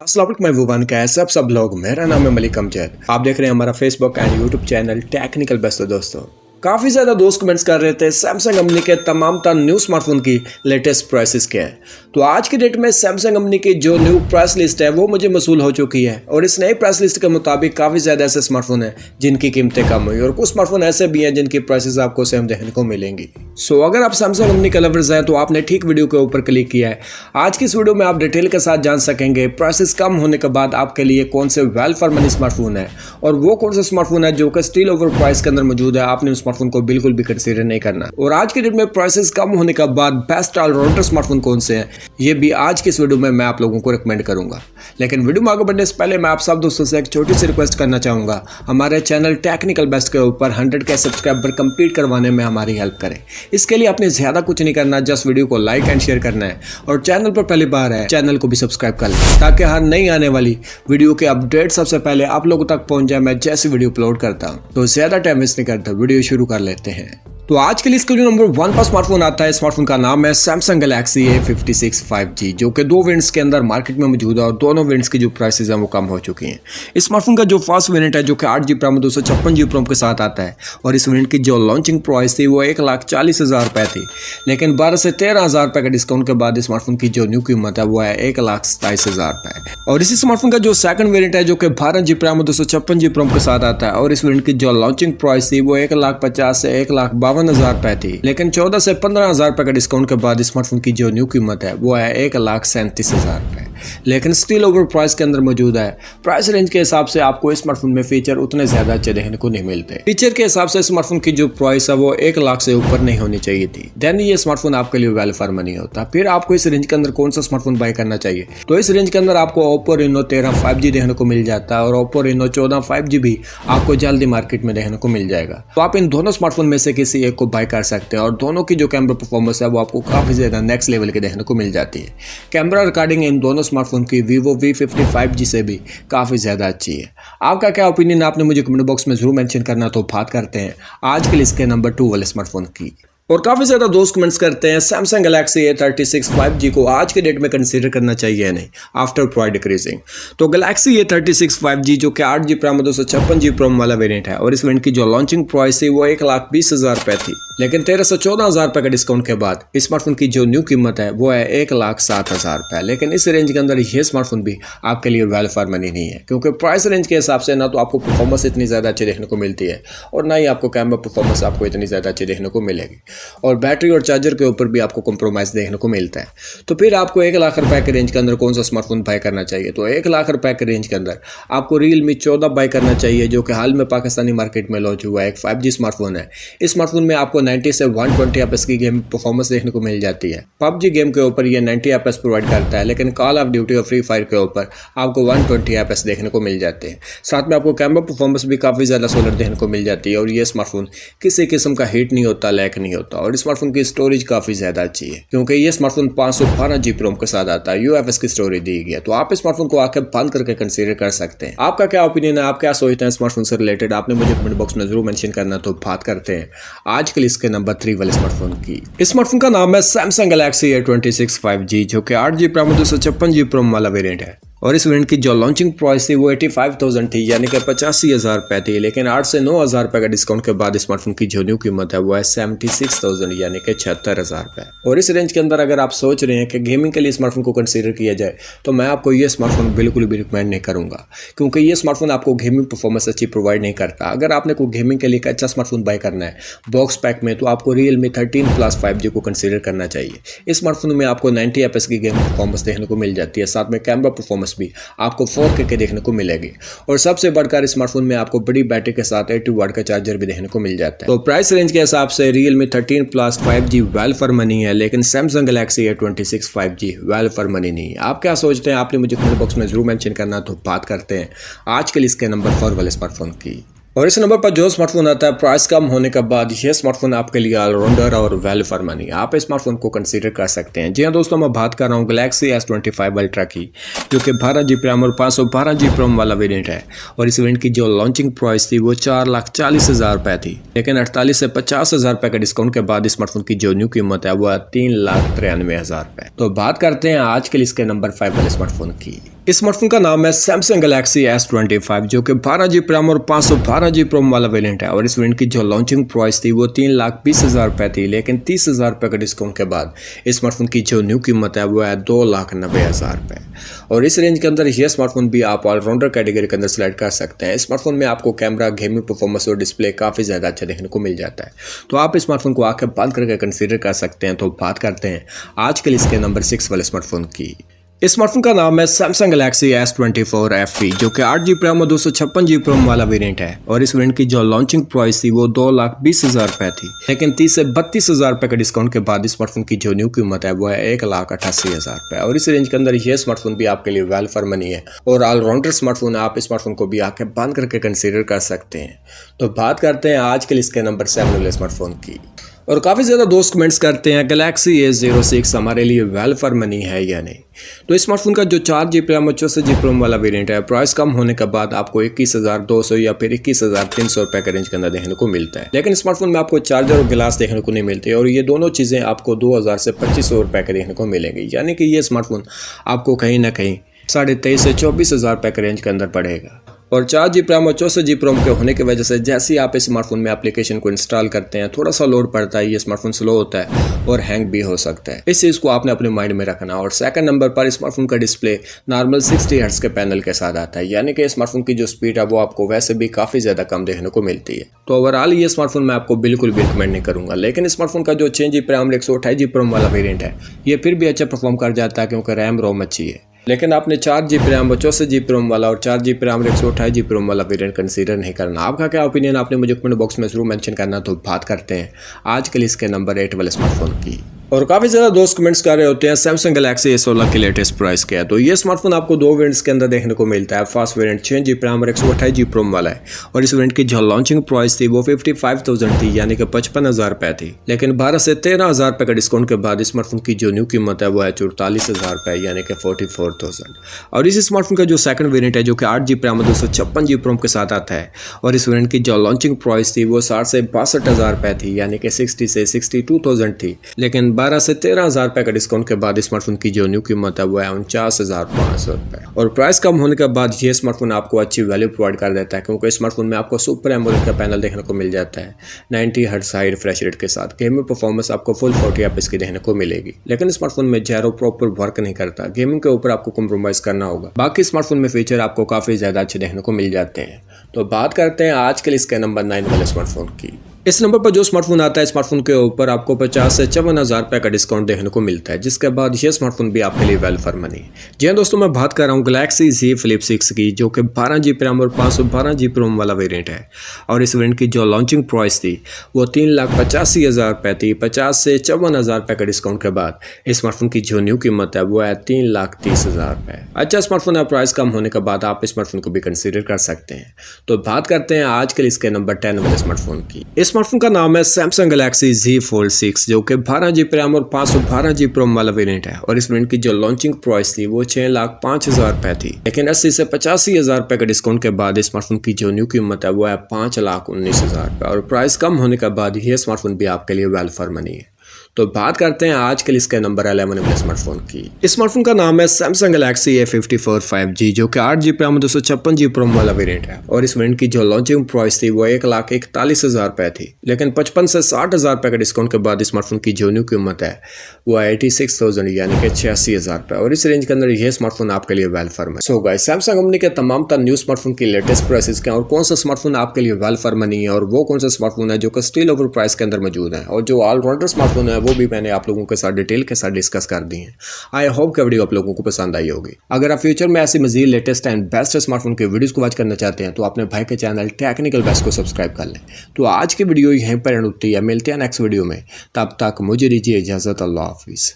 अस्सलाम वालेकुम महबूबान, कैसे सब लोग। मेरा नाम है मलिक अमजद। आप देख रहे हैं हमारा Facebook and YouTube channel technical best. दोस्तों, काफ़ी ज़्यादा दोस्त कमेंट्स कर रहे थे सैमसंग कंपनी के तमाम तर न्यू स्मार्टफोन की लेटेस्ट प्राइसेस क्या है। तो आज की डेट में सैमसंग कंपनी की जो न्यू प्राइस लिस्ट है वो मुझे मसूल हो चुकी है और इस नई प्राइस लिस्ट के मुताबिक काफ़ी ज़्यादा ऐसे स्मार्टफोन हैं जिनकी कीमतें कम हुई और कुछ स्मार्टफोन ऐसे भी हैं जिनकी प्राइसेस आपको सेम देखने को मिलेंगी। सो अगर आप सैमसंग कंपनी के लवर्स हैं तो आपने ठीक वीडियो के ऊपर क्लिक किया है। आज की इस वीडियो में आप डिटेल के साथ जान सकेंगे प्राइसेस कम होने के बाद आपके लिए कौन से वेल फॉर मनी स्मार्टफोन है और वो कौन सा स्मार्टफोन है जो कि स्टिल ओवर प्राइस के अंदर मौजूद है। आपने उस स्मार्टफोन को बिल्कुल भी कंसीडर नहीं करना। और आज के डेट में प्राइसेस कम होने के बाद बेस्ट ऑलराउंडर स्मार्टफोन कौन से हैं ये भी आज की इस वीडियो में मैं आप लोगों को रिकमेंड करूंगा। लेकिन वीडियो में आगे बढ़ने से पहले मैं आप सब दोस्तों से एक छोटी सी रिक्वेस्ट करना चाहूंगा, हमारे चैनल टेक्निकल बेस्ट के ऊपर 100 के सब्सक्राइबर कंप्लीट करवाने में हमारी हेल्प करें। इसके लिए आपने ज्यादा कुछ नहीं करना, जस्ट वीडियो को लाइक एंड शेयर करना है और चैनल पर पहली बार है चैनल को भी सब्सक्राइब कर लें ताकि हर नई आने वाली वीडियो के अपडेट सबसे पहले आप लोगों तक पहुंच जाए मैं जैसे वीडियो अपलोड करता हूं। तो ज्यादा टाइम वेस्ट नहीं करता, वीडियो शुरू कर लेते हैं। तो आज के लिए इसका जो नंबर 1 पर स्मार्टफोन आता है, स्मार्टफोन का नाम है सैमसंग गैलेक्सी A56 5G, जो कि दो वेरिएंट्स के अंदर मार्केट में मौजूद है और दोनों वेरिएंट्स की जो प्राइसेस हैं वो कम हो चुकी हैं। इस स्मार्टफोन का जो फर्स्ट वेरिएंट है जो कि 8GB RAM 256GB ROM के साथ आता है और इस वेरिएंट की जो लॉन्चिंग प्राइस थी वो 1,40,000 रुपये थी, लेकिन 12 से 13,000 रुपये का डिस्काउंट के बाद इस स्मार्टफोन की जो न्यू कीमत है वो है 1,27,000 रुपये। और इसी स्मार्टफोन का जो सेकंड वेरिएंट है जो कि 12GB RAM 256GB ROM के साथ आता है और इस वेरिएंट की जो लॉन्चिंग प्राइस थी वो 1,50,000 से 1,52,000 रुपये थी, लेकिन 14 से 15,000 रुपये का डिस्काउंट के बाद स्मार्टफोन की जो न्यू कीमत है वो है 1,37,000 रुपये, लेकिन स्टिल ओवर प्राइस के अंदर मौजूद है। प्राइस रेंज के हिसाब से आपको स्मार्टफोन में फीचर उतने ज्यादा अच्छे देखने को नहीं मिलते। फीचर के हिसाब से स्मार्टफोन की जो प्राइस है वो 1 लाख से ऊपर नहीं होनी चाहिए थी, देन ये स्मार्टफोन आपके लिए वैल्यू फॉर मनी होता। फिर आपको इस रेंज के अंदर कौन सा स्मार्टफोन बाय करना चाहिए, तो इस रेंज के अंदर आपको Oppo Reno 13 5G देखने को मिल जाता है और Oppo Reno 14 5G भी आपको जल्दी मार्केट में देखने को मिल जाएगा। तो आप इन दोनों स्मार्टफोन में से किसी एक को बाय कर सकते हैं और दोनों की जो कैमरा परफॉर्मेंस है वो आपको काफी ज्यादा नेक्स्ट लेवल के देखने को मिल जाती है। कैमरा रिकॉर्डिंग इन दोनों स्मार्टफोन की Vivo V50 5G से भी काफी ज्यादा अच्छी है। आपका क्या ओपिनियन, आपने मुझे कमेंट बॉक्स में जरूर मेंशन करना। तो बात करते हैं आज के लिस्ट के नंबर 2 वाले स्मार्टफोन की। और काफी ज्यादा दोस्त कमेंट्स करते हैं सैमसंग गैलेक्सी A36 5G को आज के डेट में कंसीडर करना चाहिए या नहीं आफ्टर प्राइस डिक्रीजिंग। तो गैलेक्सी A36 5G जो कि 8GB RAM 256GB ROM वाला वेरिएंट है और इस वेरिएंट की जो लॉन्चिंग प्राइस थी वो 1,20,000 रुपये थी, लेकिन 13 से 14,000 रुपये का डिस्काउंट के बाद इस स्मार्टफोन की जो न्यू कीमत है वो है 1,07,000 रुपये। लेकिन इस रेंज के अंदर ये स्मार्टफोन भी आपके लिए वैल्यू फॉर मनी नहीं है, क्योंकि प्राइस रेंज के हिसाब से ना तो आपको परफॉर्मेंस इतनी ज्यादा अच्छी देखने को मिलती है और ना ही आपको कैमरा परफॉर्मेंस आपको इतनी ज्यादा अच्छी देखने को मिलेगी और बैटरी और चार्जर के ऊपर भी आपको कॉम्प्रोमाइज देखने को मिलता है। तो फिर आपको 1 लाख रुपए के रेंज के अंदर कौन सा स्मार्टफोन बाय करना चाहिए, तो 1 लाख रुपए के रेंज के अंदर आपको Realme 14 बाय करना चाहिए जो कि हाल में पाकिस्तानी मार्केट में लॉन्च हुआ है। एक 5G स्मार्टफोन है। इस स्मार्टफोन में आपको 90 से 120 FPS की गेम परफॉर्मेंस देखने को मिल जाती है। PUBG गेम के ऊपर ये 90 FPS प्रोवाइड करता है, लेकिन कॉल ऑफ ड्यूटी और फ्री फायर के ऊपर आपको 120 FPS देखने को मिल जाते हैं। साथ में आपको कैमरा परफॉर्मेंस भी काफी ज्यादा सोलर देखने को मिल जाती है और ये स्मार्टफोन किसी किस्म का हीट नहीं होता, लैग नहीं होता और स्मार्टफोन की स्टोरेज काफी ज्यादा अच्छी है क्योंकि ये स्मार्टफोन 512GB ROM के साथ आता है। UFS की स्टोरेज दी गई है, तो आप इस स्मार्टफोन को आके बंद करके कंसीडर कर सकते हैं। आपका क्या ओपिनियन है, आप क्या सोचते हैं स्मार्टफोन से रिलेटेड, आपने मुझे कमेंट बॉक्स में जरूर मेंशन करना। तो बात करते हैं आज के लिस्ट के नंबर 3 वाले स्मार्टफोन की। इस स्मार्टफोन का नाम है सैमसंग गैलेक्सी A26 5G जो कि 8GB RAM 256GB ROM वाला वेरिएंट है और इस वेरिएंट की जो लॉन्चिंग प्राइस थी वो 85,000 थी, यानी कि 85,000 रुपये थी, लेकिन 8 से 9,000 रुपये का डिस्काउंट के बाद स्मार्टफोन की जो न्यू कीमत है वो है 76,000 यानी कि 76,000 रुपये। और इस रेंज के अंदर अगर आप सोच रहे हैं कि गेमिंग के लिए स्मार्टफोन को कंसीडर किया जाए तो मैं आपको ये स्मार्टफोन बिल्कुल भी रिकमेंड नहीं करूंगा, क्योंकि ये स्मार्टफोन आपको गेमिंग परफॉर्मेंस अच्छी प्रोवाइड नहीं करता। अगर आपने कोई गेमिंग के लिए एक अच्छा स्मार्टफोन बाय करना है बॉक्स पैक में तो आपको Realme 13 Plus 5G को कंसीडर करना चाहिए। इस स्मार्टफोन में आपको 90 FPS की गेम परफॉर्मेंस देखने को मिल जाती है, साथ में कैमरा परफॉर्मेंस भी आपको 4K के देखने को मिलेगी और सबसे बढ़कर स्मार्टफोन में आपको बड़ी बैटरी के साथ 80 वाट का चार्जर भी देखने को मिल जाता है। तो प्राइस रेंज के हिसाब से Realme 13 Plus 5G well for money है, लेकिन Samsung Galaxy A26 5G well for money नहीं है। आप क्या सोचते हैं, आपने मुझे कमेंट बॉक्स में जरूर मेंशन करना। तो बात करते हैं आज के लिस्ट के नंबर 4 वाले स्मार्टफोन की। और इस नंबर पर जो स्मार्टफोन आता है प्राइस कम होने के बाद यह स्मार्टफोन आपके लिए ऑलराउंडर और वैल्यू फॉर मनी, आप इस स्मार्टफोन को कंसीडर कर सकते हैं। जी हाँ दोस्तों, मैं बात कर रहा हूँ गैलेक्सी S25 अल्ट्रा की जो कि 12GB RAM और 512GB ROM वाला वेरिएंट है और इस वेरिएंट की जो लॉन्चिंग प्राइस थी वो 4,40,000 रुपये थी, लेकिन 48 से 50,000 रुपये के डिस्काउंट के बाद स्मार्टफोन की जो न्यू कीमत है वो 3,93,000 रुपये। तो बात करते हैं आज के लिस्ट के नंबर 5 वाले स्मार्टफोन की। इस स्मार्टफोन का नाम है सैमसंग गैलेक्सी S25 जो कि 12GB रैम और 512GB रोम वाला वेरिएंट है और इस वेरिएंट की जो लॉन्चिंग प्राइस थी वो 3,20,000 रुपये थी, लेकिन 30,000 रुपये का डिस्काउंट के बाद इस स्मार्टफोन की जो न्यू कीमत है वो है 2,90,000 रुपये। और इस रेंज के अंदर ये स्मार्टफोन भी आप ऑलराउंडर कैटेगरी के अंदर सेलेक्ट कर सकते हैं। इस स्मार्टफोन में आपको कैमरा, गेमिंग परफॉर्मेंस और डिस्प्ले काफ़ी ज़्यादा अच्छा देखने को मिल जाता है, तो आप इस स्मार्टफोन को आंखें बंद करके कंसीडर कर सकते हैं। तो बात करते हैं आजकल इसके नंबर 6 वाले स्मार्टफोन की। इस स्मार्टफोन का नाम है सैमसंग गैलेक्सी S24 FE जो कि 8GB रैम और 256GB रोम वाला वेरिएंट है और इस वेरिएंट की जो लॉन्चिंग प्राइस थी वो 2,20,000 रुपये थी, लेकिन 30 से 32,000 रुपये के डिस्काउंट के बाद इस स्मार्टफोन की जो न्यू कीमत है वो है 1,88,000 रुपये। और इस रेंज के अंदर ये स्मार्टफोन भी आपके लिए वेल फॉर मनी है और ऑलराउंडर स्मार्टफोन है, आप इस स्मार्टफोन को भी आके बंद करके कंसीडर कर सकते हैं। तो बात करते हैं आजकल इसके नंबर 7 वाले स्मार्टफोन की। और काफ़ी ज़्यादा दोस्त कमेंट्स करते हैं गैलेक्सी A06 हमारे लिए वेल फॉर मनी है या नहीं। तो इस स्मार्टफोन का जो 4GB रैम और 64GB रोम वाला वेरिएंट है, प्राइस कम होने के बाद आपको 21,200 या फिर 21,300 रुपये के रेंज के अंदर देखने को मिलता है, लेकिन स्मार्टफोन में आपको चार्जर और गिलास देखने को नहीं मिलते और ये दोनों चीज़ें आपको 2,000 से 2,500 रुपये के देखने को मिलेंगी, यानी कि ये स्मार्टफोन आपको कहीं ना कहीं 23,500 से 24,000 रुपये के रेंज के अंदर पड़ेगा। और 4GB रैम और 64GB रोम के होने की वजह से जैसे ही आप इस स्मार्टफोन में एप्लीकेशन को इंस्टॉल करते हैं थोड़ा सा लोड पड़ता है, ये स्मार्टफोन स्लो होता है और हैंग भी हो सकता है। इस चीज़ को आपने अपने माइंड में रखना। और सेकंड नंबर पर स्मार्टफोन का डिस्प्ले नॉर्मल 60 हर्ट्ज के पैनल के साथ आता है, यानी कि स्मार्टफोन की जो स्पीड है वो आपको वैसे भी काफ़ी ज़्यादा कम देखने को मिलती है। तो ओवरऑल ये स्मार्टफोन मैं आपको बिल्कुल भी रिकमेंड नहीं करूँगा, लेकिन स्मार्टफोन का जो 6GB रैम और 128GB रोम वाला वेरियंट है ये फिर भी अच्छा परफॉर्म कर जाता है क्योंकि रैम रोम अच्छी है। लेकिन आपने 4GB रैम और 64GB रोम वाला और 4GB रैम और 128GB रोम वाला वेरिएंट कंसीडर नहीं करना। आपका क्या ओपिनियन आपने मुझे कमेंट बॉक्स में जरूर मेंशन करना। तो बात करते हैं आजकल इसके नंबर 8 वाले स्मार्टफोन की। और काफ़ी ज़्यादा दोस्त कमेंट्स कर रहे होते हैं सैमसंग गैलेक्सी A16 की लेटेस्ट प्राइस क्या है। तो ये स्मार्टफोन आपको दो वेरिएंट्स के अंदर देखने को मिलता है। फर्स्ट वेरिएंट 6GB रैम और 128GB रोम वाला है और इस वेरिएंट की जो लॉन्चिंग प्राइस थी वो 55,000 थी, यानी कि 55,000 रुपये थी, लेकिन 12 से 13,000 रुपये का डिस्काउंट के बाद स्मार्टफोन की जो न्यू कीमत है वो है 44,000 रुपये, यानी कि 44,000। और इस स्मार्टफोन का जो सेकंड वेरिएंट है जो कि 8GB रैम और 256GB रोम के साथ आता है और इस वेरिएंट की जो लॉन्चिंग प्राइस थी वो 60 से 62,000 रुपये थी, यानी कि 60 से 62,000 थी, लेकिन 12 से 13,000 रुपये का डिस्काउंट के बाद स्मार्टफोन की जो न्यू कीमत है वो है 49,500 रुपये। और प्राइस कम होने के बाद ये स्मार्टफोन आपको अच्छी वैल्यू प्रोवाइड कर देता है क्योंकि स्मार्टफोन में आपको सुपर एमोलेड का पैनल देखने को मिल जाता है 90 हर्ट्ज हाई रिफ्रेश रेट के साथ। गेमिंग परफॉर्मेंस आपको फुल 40 FPS की देखने को मिलेगी, लेकिन स्मार्टफोन में जैरो प्रॉपर वर्क नहीं करता, गेमिंग के ऊपर आपको कॉम्प्रोमाइज करना होगा। बाकी स्मार्टफोन में फीचर आपको काफ़ी ज़्यादा अच्छे देखने को मिल जाते हैं। तो बात करते हैं आजकल इसके नंबर 9 वाले स्मार्टफोन की। इस नंबर पर जो स्मार्टफोन आता है स्मार्टफोन के ऊपर आपको 50 से 54,000 रुपये का डिस्काउंट देखने को मिलता है, जिसके बाद ये स्मार्टफोन भी आपके लिए वेल फॉर मनी है। जी हाँ दोस्तों, मैं बात कर रहा हूँ गैलेक्सी Z Flip 6 की जो कि 12GB रैम और 512GB रोम वाला वेरिएंट है और इस वेरिएंट की जो लॉन्चिंग प्राइस थी वो 3,85,000 रुपये थी। 50 से 54,000 रुपये का डिस्काउंट के बाद इस स्मार्टफोन की जो न्यू कीमत है वो है 3,30,000 रुपये। अच्छा स्मार्टफोन है, प्राइस कम होने के बाद आप इस स्मार्टफोन को भी कंसिडर कर सकते हैं। तो बात करते हैं आजकल इसके नंबर 10 वाले स्मार्टफोन की। इस स्मार्टफोन का नाम है सैमसंग गैलेक्सी Z Fold 6 जो कि 12GB रैम और 512GB रोम वाला वेरिएंट है और इस वेरिएंट की जो लॉन्चिंग प्राइस थी वो 6,05,000 रुपये थी, लेकिन 80 से 85,000 रुपये के डिस्काउंट के बाद स्मार्टफोन की जो न्यू कीमत है वो है 5,19,000 रुपये। और प्राइस कम होने के बाद ये स्मार्टफोन भी आपके लिए वेल फॉर मनी है। तो बात करते हैं आजकल इसके नंबर 11 वाले स्मार्टफोन की। इस स्मार्टफोन का नाम है सैमसंग गैलेक्सी A54 5G जो कि 8GB रैम और 256GB रोम वाला वेरिएंट है और इस वेरिएंट की जो लॉन्चिंग प्राइस थी वो 1,41,000 रुपये थी, लेकिन 55 से 60,000 रुपये के डिस्काउंट के बाद स्मार्टफोन की जो न्यू कीमत है वो 86,000 यानी कि 86,000 रुपये। और इस रेंज के अंदर ये स्मार्टफोन आपके लिए well for money. So guys, Samsung company के तमाम न्यू स्मार्टफोन की लेटेस्ट प्राइसेस क्या और कौन सा स्मार्टफोन आपके लिए वेल फॉर मनी है और वो कौन सा स्मार्टफोन है जो कि स्टिल ओवर प्राइस के अंदर मौजूद है और जो ऑलराउंडर स्मार्टफोन है वो भी मैंने आप लोगों के साथ डिटेल के साथ डिस्कस कर दी है। आई होप कि वीडियो आप लोगों को पसंद आई होगी। अगर आप फ्यूचर में ऐसी मजीद लेटेस्ट एंड बेस्ट स्मार्टफोन के वीडियोस को वॉच करना चाहते हैं तो अपने भाई के चैनल टेक्निकल बेस्ट को सब्सक्राइब कर लें। तो आज की वीडियो यहीं पर एंड होती है, मिलते हैं नेक्स्ट वीडियो में, तब तक मुझे दीजिए इजाजत। अल्लाह हाफिज़।